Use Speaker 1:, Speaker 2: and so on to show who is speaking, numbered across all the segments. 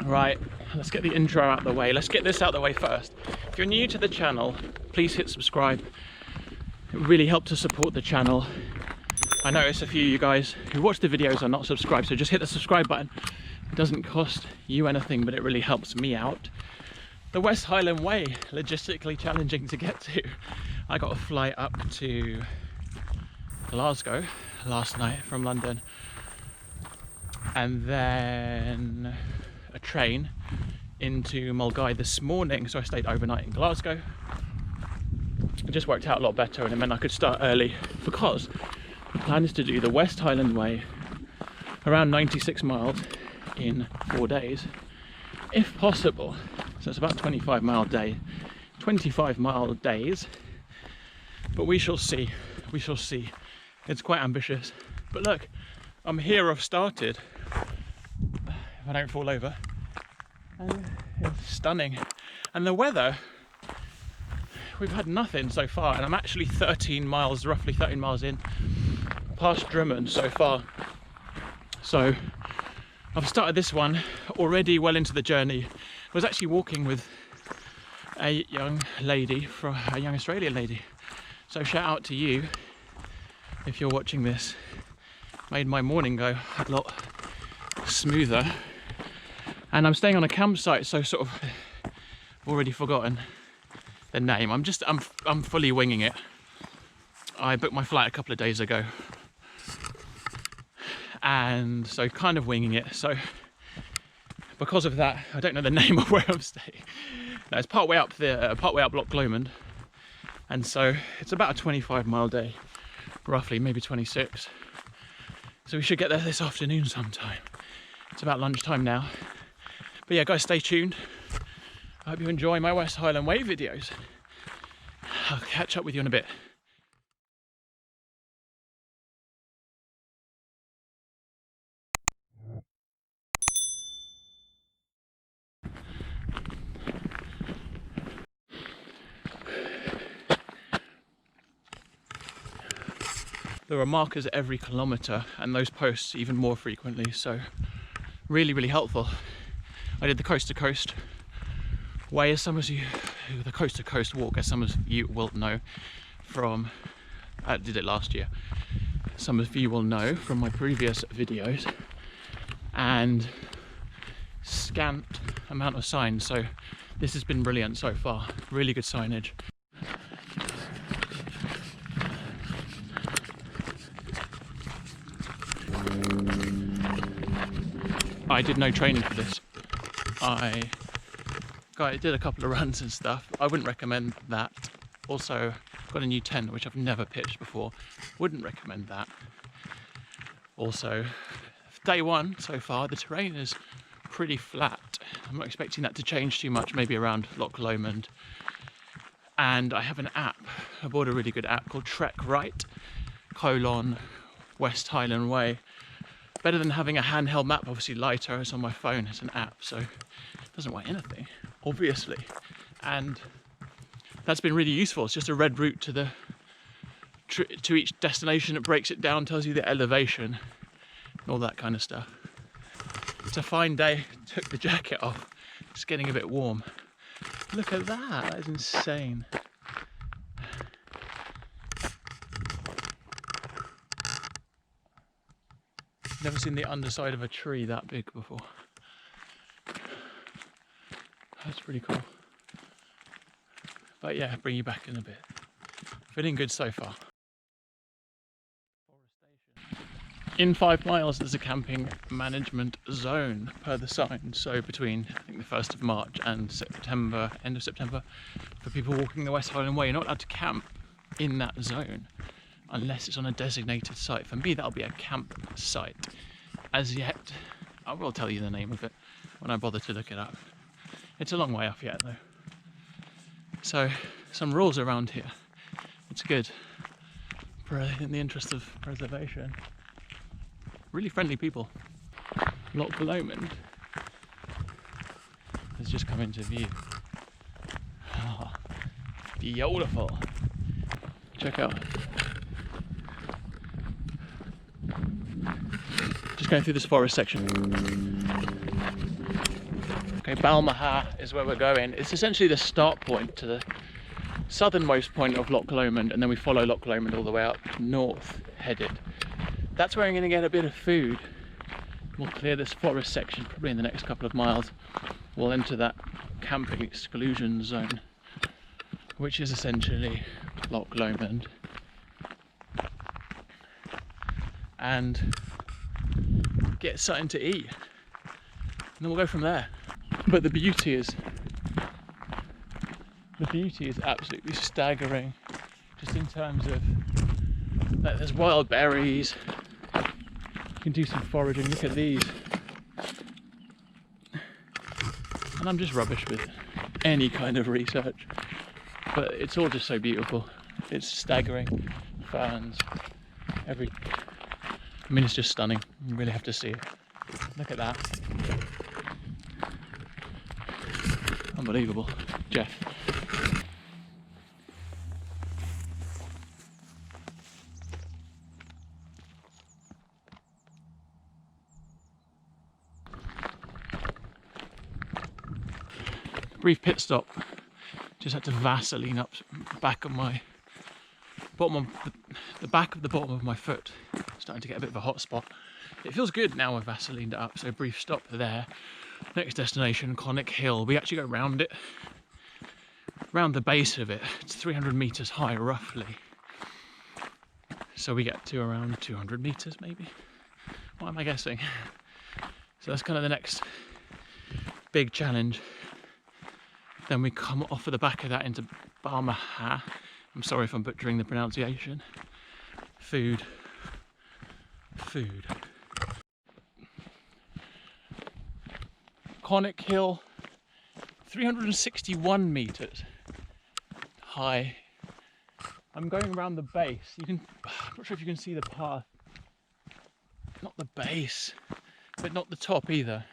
Speaker 1: Right, let's get the intro out of the way. Let's get this out of the way first. If you're new to the channel, please hit subscribe. It would really help to support the channel. I notice a few of you guys who watch the videos are not subscribed, so just hit the subscribe button. It doesn't cost you anything, but it really helps me out. The West Highland Way, logistically challenging to get to. I got a flight up to Glasgow last night from London, and then a train into Milngavie this morning, so I stayed overnight in Glasgow. It just worked out a lot better, and it meant I could start early because the plan is to do the West Highland Way around 96 miles in 4 days, if possible. So it's about 25 mile days, but we shall see. It's quite ambitious, but look, I'm here, I've started, if I don't fall over, and it's stunning. And the weather, we've had nothing so far, and I'm actually roughly 13 miles in past Drummond so far. So I've started this one already well into the journey. I was actually walking with a young Australian lady. So shout out to you if you're watching this. Made my morning go a lot smoother. And I'm staying on a campsite, so sort of already forgotten the name. I'm fully winging it. I booked my flight a couple of days ago, and so kind of winging it. So because of that, I don't know the name of where I'm staying. No, it's partway up Loch Lomond, and so it's about a 25 mile day, roughly, maybe 26. So we should get there this afternoon sometime. It's about lunchtime now. But yeah, guys, stay tuned. I hope you enjoy my West Highland Way videos. I'll catch up with you in a bit. There are markers every kilometre, and those posts even more frequently, so really helpful. I did the coast to coast way, as some of you, the coast to coast walk, as some of you will know from, I did it last year, some of you will know from my previous videos, and scant amount of signs, so this has been brilliant so far. Really good signage. I did no training for this. I did a couple of runs and stuff. I wouldn't recommend that. Also, got a new tent which I've never pitched before. Wouldn't recommend that. Also, day one so far, the terrain is pretty flat. I'm not expecting that to change too much, maybe around Loch Lomond. And I have an app. I bought a really good app called Trek Right, West Highland Way. Better than having a handheld map, obviously lighter. It's on my phone, it's an app, so it doesn't weigh anything, obviously. And that's been really useful. It's just a red route to each destination. It breaks it down, tells you the elevation, and all that kind of stuff. It's a fine day. Took the jacket off. It's getting a bit warm. Look at that, that is insane. Never seen the underside of a tree that big before. That's pretty cool. But yeah, bring you back in a bit. Feeling good so far. In 5 miles there's a camping management zone per the sign. So between, I think, the 1st of March and September, end of September, for people walking the West Highland Way, you're not allowed to camp in that zone unless it's on a designated site. For me, that'll be a campsite. As yet, I will tell you the name of it when I bother to look it up. It's a long way off yet though. So, some rules around here. It's good, in the interest of preservation. Really friendly people. Loch Lomond has just come into view. Oh, beautiful. Check out. Just going through this forest section. Okay, Balmaha is where we're going. It's essentially the start point to the southernmost point of Loch Lomond, and then we follow Loch Lomond all the way up north headed. That's where I'm going to get a bit of food. We'll clear this forest section probably in the next couple of miles. We'll enter that camping exclusion zone, which is essentially Loch Lomond, and get something to eat, and then we'll go from there. But the beauty is absolutely staggering, just in terms of like, there's wild berries. You can do some foraging. Look at these. And I'm just rubbish with any kind of research, but it's all just so beautiful. It's staggering. Ferns, I mean, it's just stunning. You really have to see it. Look at that. Unbelievable. Jeff. Brief pit stop. Just had to Vaseline up the back of my bottom of the back of the bottom of my foot. Starting to get a bit of a hot spot. It feels good now I've Vaselined it up, so brief stop there. Next destination, Conic Hill. We actually go round it, round the base of it. It's 300 meters high roughly. So we get to around 200 meters maybe. What am I guessing? So that's kind of the next big challenge. Then we come off of the back of that into Balmaha. I'm sorry if I'm butchering the pronunciation. Food. Conic Hill, 361 meters high. I'm going around the base. I'm not sure if you can see the path. Not the base, but not the top either.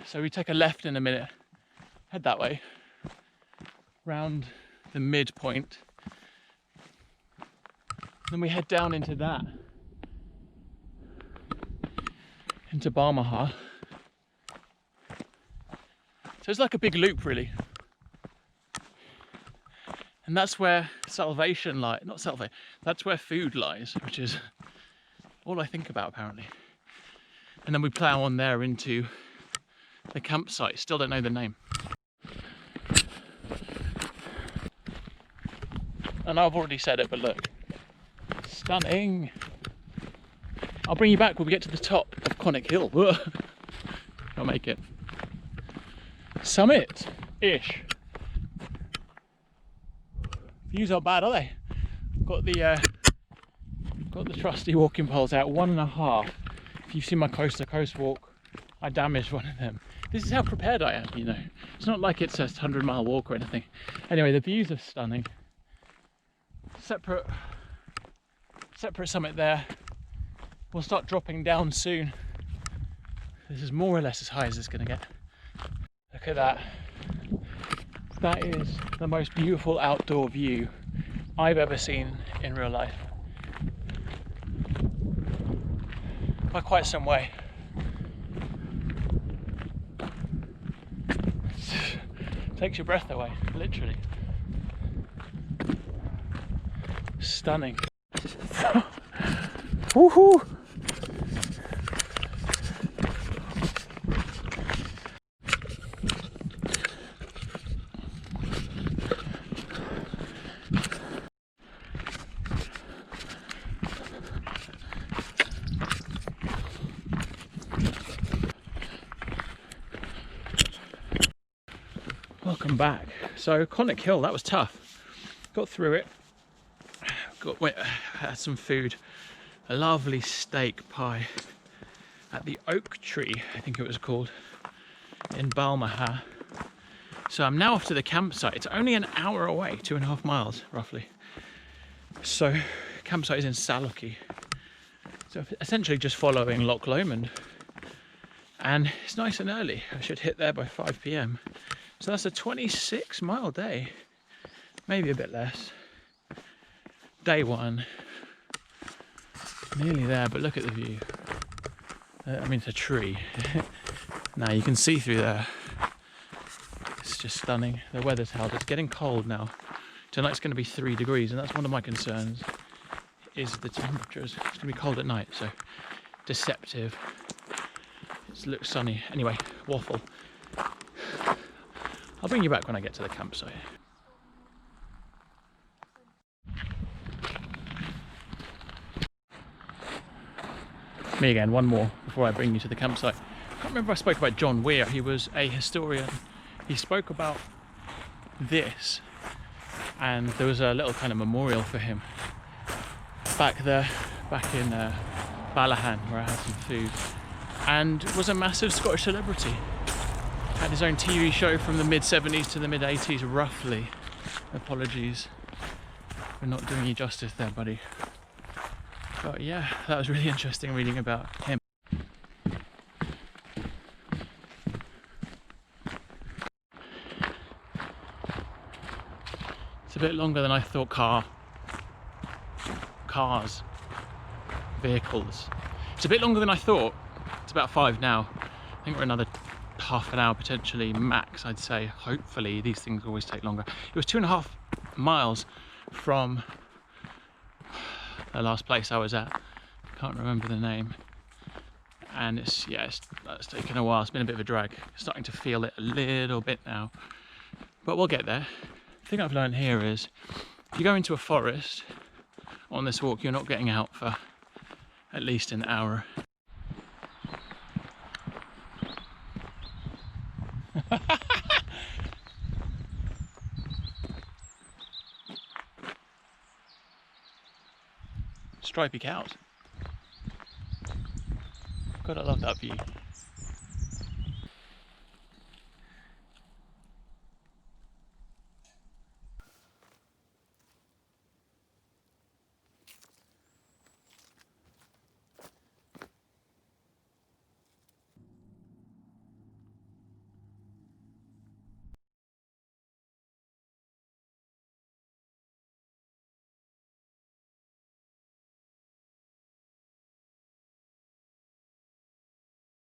Speaker 1: So we take a left in a minute. Head that way, round the midpoint, then we head down into that, into Balmaha. So it's like a big loop really, and that's where salvation lies, not salvation, that's where food lies, which is all I think about apparently. And then we plough on there into the campsite, still don't know the name. And I've already said it, but look, stunning. I'll bring you back when we get to the top of Conic Hill. I'll make it. Summit-ish. Views aren't bad, are they? Got the trusty walking poles out, 1.5. If you've seen my coast to coast walk, I damaged one of them. This is how prepared I am, you know. It's not like it's a 100-mile walk or anything. Anyway, the views are stunning. Separate summit there. We'll start dropping down soon. This is more or less as high as it's going to get. Look at that. That is the most beautiful outdoor view I've ever seen in real life. By quite some way. Takes your breath away, literally. Stunning. Woohoo! Welcome back. So Conic Hill, that was tough. Got through it. Had some food. A lovely steak pie at the Oak Tree, I think it was called, in Balmaha. So I'm now off to the campsite. It's only an hour away, 2.5 miles roughly. So campsite is in Sallochy. So essentially just following Loch Lomond. And it's nice and early. I should hit there by 5 PM. So that's a 26-mile day, maybe a bit less. Day one, nearly there, but look at the view. I mean, it's a tree. Now you can see through there. It's just stunning. The weather's held. It's getting cold now. Tonight's going to be 3 degrees, and that's one of my concerns, is the temperatures. It's going to be cold at night, so deceptive. It looks sunny. Anyway, waffle. I'll bring you back when I get to the campsite. Me again, one more before I bring you to the campsite. I can't remember if I spoke about John Weir. He was a historian. He spoke about this, and there was a little kind of memorial for him back in Balmaha, where I had some food, and was a massive Scottish celebrity. Had his own TV show from the mid-70s to the mid-80s, roughly. Apologies for not doing you justice there, buddy. But yeah, that was really interesting reading about him. It's a bit longer than I thought. Cars, vehicles. It's a bit longer than I thought. It's about 5 now. I think we're another half an hour potentially max, I'd say. Hopefully, these things always take longer. It was 2.5 miles from the last place I was at. Can't remember the name. And it's taken a while. It's been a bit of a drag. Starting to feel it a little bit now, but we'll get there. The thing I've learned here is, if you go into a forest on this walk, you're not getting out for at least an hour. Stripy cows. God, I love that view.